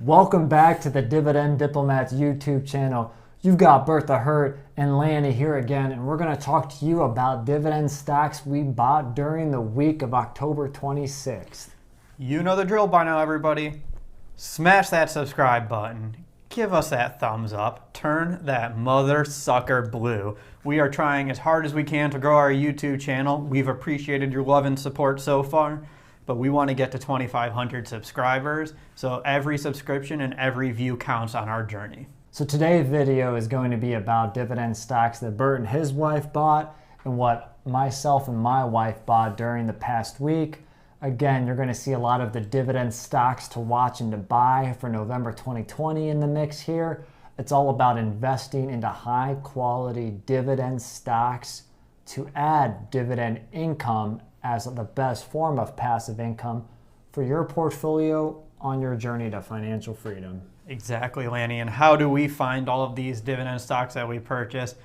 Welcome back to the Dividend Diplomat YouTube channel. You've got Bert the Hurt and Lanny here again, and we're going to talk to you about dividend stocks we bought during the week of October 26th. You know the drill by now, everybody. Smash that subscribe button. Give us that thumbs up. Turn that mother sucker blue. We are trying as hard as we can to grow our YouTube channel. We've appreciated your love and support so far, but we want to get to 2,500 subscribers. So every subscription and every view counts on our journey. So today's video is going to be about dividend stocks that Bert and his wife bought and what myself and my wife bought during the past week. Again, you're going to see a lot of the dividend stocks to watch and to buy for November 2020 in the mix here. It's all about investing into high quality dividend stocks to add dividend income as the best form of passive income for your portfolio on your journey to financial freedom. Exactly, Lanny. And how do we find all of these dividend stocks that we purchase?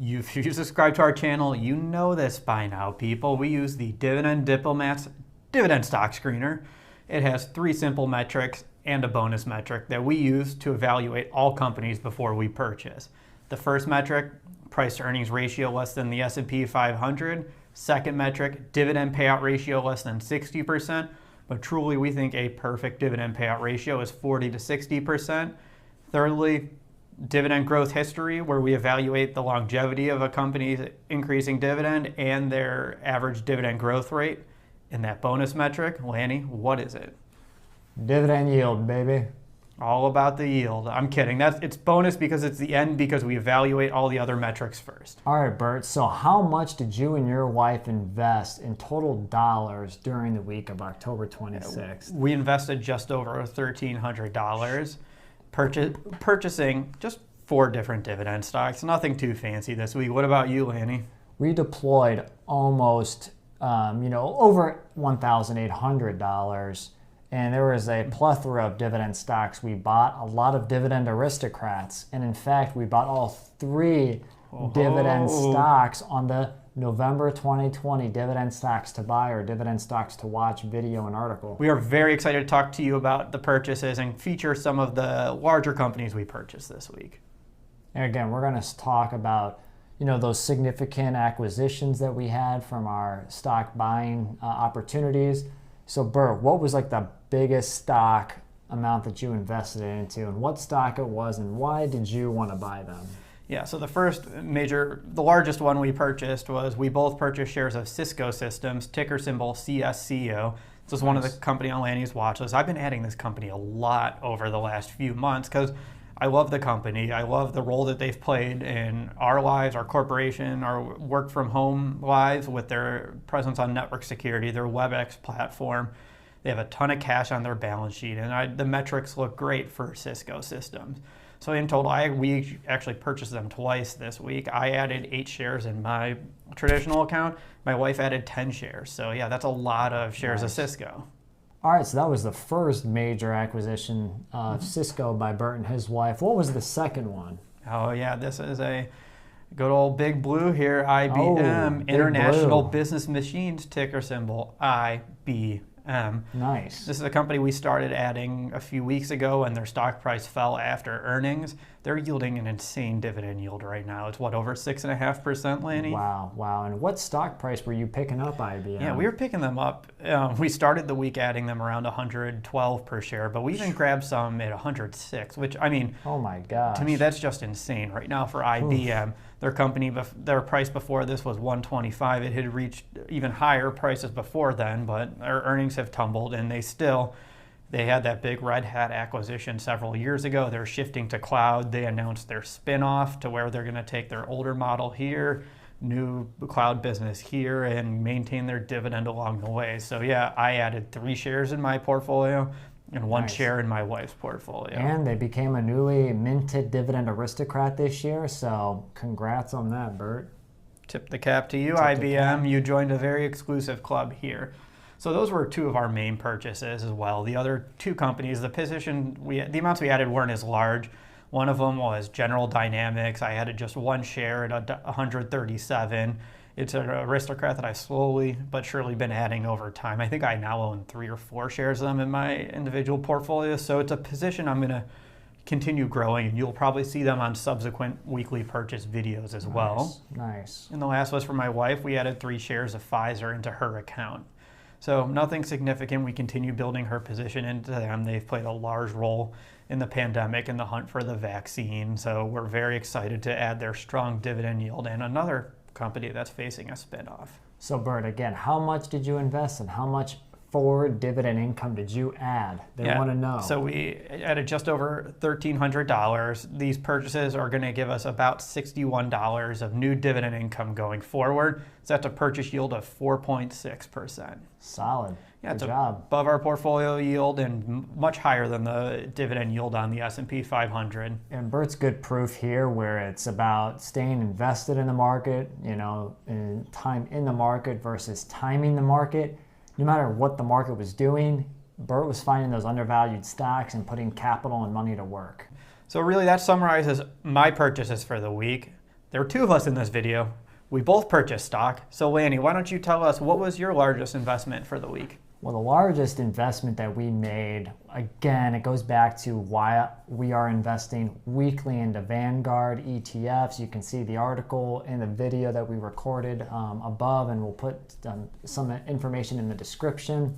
If you subscribe to our channel, you know this by now, people. We use the Dividend Diplomat's Dividend Stock Screener. It has 3 simple metrics and a bonus metric that we use to evaluate all companies before we purchase. The first metric, price to earnings ratio less than the S&P 500. Second metric, dividend payout ratio less than 60%. But truly, we think a perfect dividend payout ratio is 40 to 60%. Thirdly, dividend growth history, where we evaluate the longevity of a company's increasing dividend and their average dividend growth rate. And that bonus metric, Lanny, what is it? Dividend yield, baby. All about the yield. I'm kidding. It's bonus because it's the end, because we evaluate all the other metrics first. All right, Bert. So how much did you and your wife invest in total dollars during the week of October 26th? We invested just over $1,300, purchasing just 4 different dividend stocks. Nothing too fancy this week. What about you, Lanny? We deployed almost over $1,800, and there was a plethora of dividend stocks we bought, a lot of dividend aristocrats, and in fact we bought all 3 dividend stocks on the November 2020 dividend stocks to buy or dividend stocks to watch video and article. We are very excited to talk to you about the purchases and feature some of the larger companies we purchased this week. And again, we're going to talk about those significant acquisitions that we had from our stock buying opportunities. So Bert, what was like the biggest stock amount that you invested into, and what stock it was, and why did you want to buy them? Yeah, so the largest one we purchased was, we both purchased shares of Cisco Systems, ticker symbol CSCO. This is one of the company on Lanny's watch list. I've been adding this company a lot over the last few months because I love the company. I love the role that they've played in our lives, our corporation, our work from home lives, with their presence on network security, their WebEx platform. They have a ton of cash on their balance sheet, and the metrics look great for Cisco Systems. So in total, we actually purchased them twice this week. I added 8 shares in my traditional account. My wife added 10 shares. So yeah, that's a lot of shares of Cisco. All right, so that was the first major acquisition of Cisco by Bert and his wife. What was the second one? Oh yeah, this is a good old big blue here, IBM, International Business Machines, ticker symbol IBM. Nice. This is a company we started adding a few weeks ago, and their stock price fell after earnings. They're yielding an insane dividend yield right now. It's over 6.5%, Lanny? Wow. And what stock price were you picking up IBM? Yeah, we were picking them up. We started the week adding them around 112 per share, but we even grabbed some at 106, which, I mean, oh my gosh. To me, that's just insane right now for IBM. Their price before this was 125. It had reached even higher prices before then, but their earnings have tumbled, and they had that big Red Hat acquisition several years ago. They're shifting to cloud. They announced their spin-off to where they're going to take their older model here, new cloud business here, and maintain their dividend along the way. So yeah, I added 3 shares in my portfolio and 1 share in my wife's portfolio. And they became a newly minted dividend aristocrat this year, so congrats on that, Bert. Tip the cap to you, IBM. You joined a very exclusive club here. So those were 2 of our main purchases as well. The other 2 companies, the amounts we added weren't as large. One of them was General Dynamics. I added just 1 share at 137. It's an aristocrat that I've slowly but surely been adding over time. I think I now own 3 or 4 shares of them in my individual portfolio. So it's a position I'm going to continue growing, and you'll probably see them on subsequent weekly purchase videos as well. Nice. And the last was for my wife. We added 3 shares of Pfizer into her account. So nothing significant. We continue building her position into them. They've played a large role in the pandemic and the hunt for the vaccine. So we're very excited to add their strong dividend yield and another company that's facing a spinoff. So Bert, again, how much did you invest and how much forward dividend income did you add? They want to know. So we added just over $1,300. These purchases are going to give us about $61 of new dividend income going forward. So that's a purchase yield of 4.6%. Solid. Yeah, Good it's job. above our portfolio yield and much higher than the dividend yield on the S&P 500. And Bert's good proof here where it's about staying invested in the market, and time in the market versus timing the market. No matter what the market was doing, Bert was finding those undervalued stocks and putting capital and money to work. So really that summarizes my purchases for the week. There were 2 of us in this video. We both purchased stock. So Lanny, why don't you tell us what was your largest investment for the week? Well, the largest investment that we made, again, it goes back to why we are investing weekly into Vanguard ETFs. You can see the article in the video that we recorded above, and we'll put some information in the description.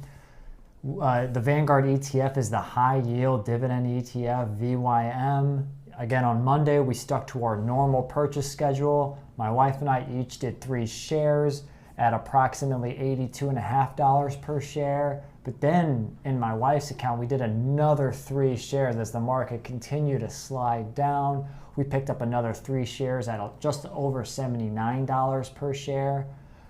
The Vanguard ETF is the high yield dividend ETF, VYM. Again, on Monday, we stuck to our normal purchase schedule. My wife and I each did 3 shares at approximately $82.50 per share. But then in my wife's account, we did another 3 shares as the market continued to slide down. We picked up another 3 shares at just over $79 per share.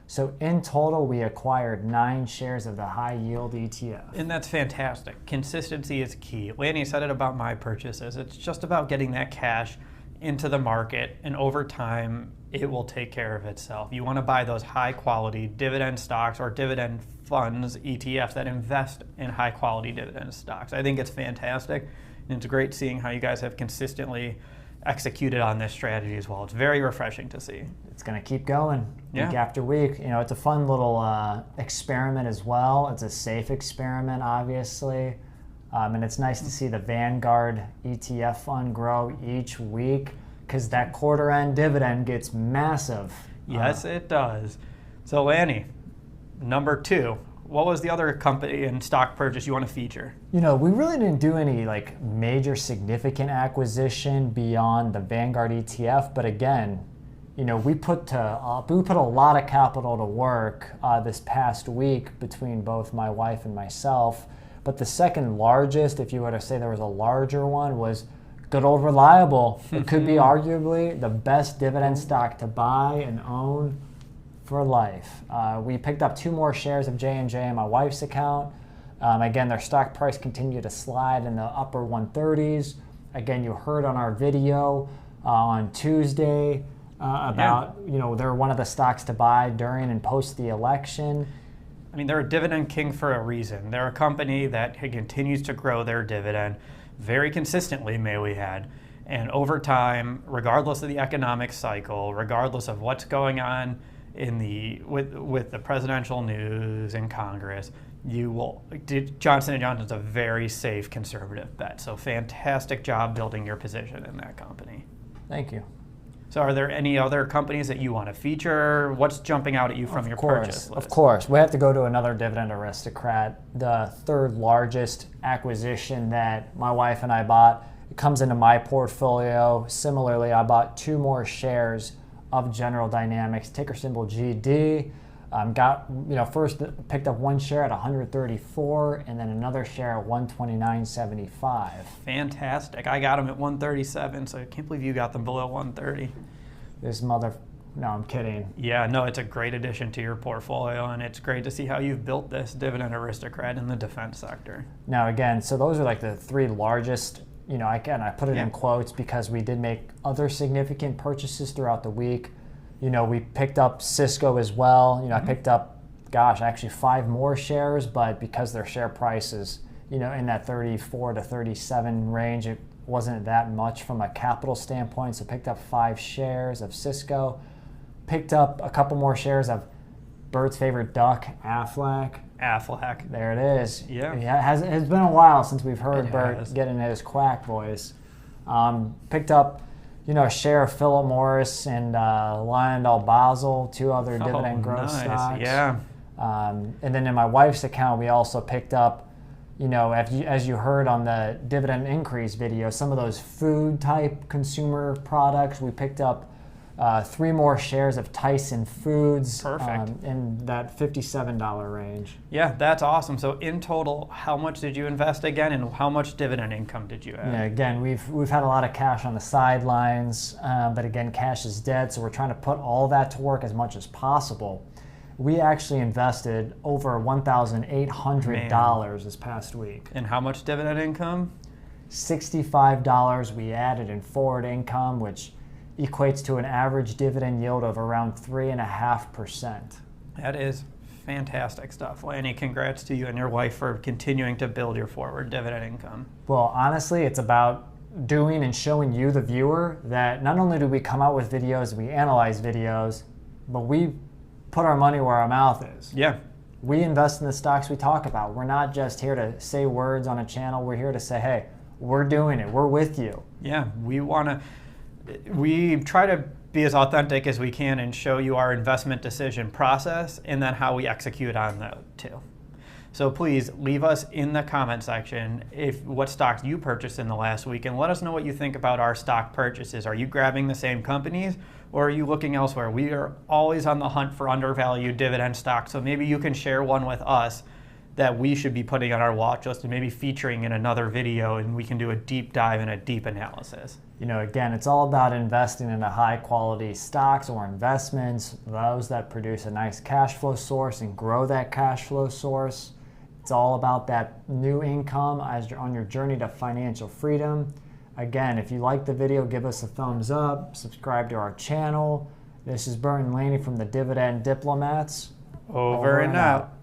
So in total, we acquired 9 shares of the high yield ETF. And that's fantastic. Consistency is key. Lanny said it about my purchases. It's just about getting that cash into the market, and over time, it will take care of itself. You want to buy those high quality dividend stocks or dividend funds, ETFs that invest in high quality dividend stocks. I think it's fantastic, and it's great seeing how you guys have consistently executed on this strategy as well. It's very refreshing to see. It's going to keep going week Yeah. after week. It's a fun little experiment as well. It's a safe experiment, obviously. And it's nice to see the Vanguard ETF fund grow each week because that quarter end dividend gets massive. Yes, it does. So Lanny, number 2, what was the other company and stock purchase you want to feature? We really didn't do any major significant acquisition beyond the Vanguard ETF, but again, we put a lot of capital to work this past week between both my wife and myself. But the second largest, if you were to say there was a larger one, was good old Reliable. It could be arguably the best dividend stock to buy and own for life. We picked up 2 more shares of J&J in my wife's account. Again, their stock price continued to slide in the upper 130s. Again, you heard on our video on Tuesday about, they're one of the stocks to buy during and post the election. I mean, they're a dividend king for a reason. They're a company that continues to grow their dividend very consistently, may we add. And over time, regardless of the economic cycle, regardless of what's going on with the presidential news in Congress, Johnson & Johnson's a very safe conservative bet. So fantastic job building your position in that company. Thank you. So are there any other companies that you want to feature? What's jumping out at you from your purchase list? Of course. We have to go to another dividend aristocrat. The 3rd largest acquisition that my wife and I bought. It comes into my portfolio. Similarly, I bought 2 more shares of General Dynamics, ticker symbol GD. First picked up 1 share at 134 and then another share at 129.75. Fantastic. I got them at 137, so I can't believe you got them below 130. No, I'm kidding. Yeah, no, it's a great addition to your portfolio, and it's great to see how you've built this dividend aristocrat in the defense sector. Now, again, so those are the 3 largest. I put it in quotes because we did make other significant purchases throughout the week. We picked up Cisco as well. I picked up, actually 5 more shares, but because their share price is, in that 34 to 37 range, it wasn't that much from a capital standpoint. So picked up 5 shares of Cisco. picked up a couple more shares of Bert's favorite duck, Aflac. Aflac. There it is. Yeah. It's been a while since we've heard Bert has. get in his quack voice. Picked up, a share of Philip Morris and Lyondell Basel, 2 other dividend growth stocks. Yeah. And then in my wife's account, we also picked up, as you heard on the dividend increase video, some of those food type consumer products. We picked up 3 more shares of Tyson Foods. Perfect. In that $57 range. Yeah, that's awesome. So in total, how much did you invest again, and how much dividend income did you add? Yeah, again, we've had a lot of cash on the sidelines, but again, cash is dead, so we're trying to put all that to work as much as possible. We actually invested over $1,800 this past week. And how much dividend income? $65 we added in forward income, which equates to an average dividend yield of around 3.5%. That is fantastic stuff. Lanny, congrats to you and your wife for continuing to build your forward dividend income. Well, honestly, it's about doing and showing you, the viewer, that not only do we come out with videos, we analyze videos, but we put our money where our mouth is. Yeah. We invest in the stocks we talk about. We're not just here to say words on a channel. We're here to say, hey, we're doing it. We're with you. Yeah, we try to be as authentic as we can and show you our investment decision process and then how we execute on that too. So please leave us in the comment section what stocks you purchased in the last week, and let us know what you think about our stock purchases. Are you grabbing the same companies, or are you looking elsewhere? We are always on the hunt for undervalued dividend stocks, so maybe you can share one with us that we should be putting on our watch list and maybe featuring in another video, and we can do a deep dive and a deep analysis. Again, it's all about investing in high quality stocks or investments, those that produce a nice cash flow source and grow that cash flow source. It's all about that new income as you're on your journey to financial freedom. Again, if you like the video, give us a thumbs up, subscribe to our channel. This is Bert and Lanny from the Dividend Diplomats. Over and out.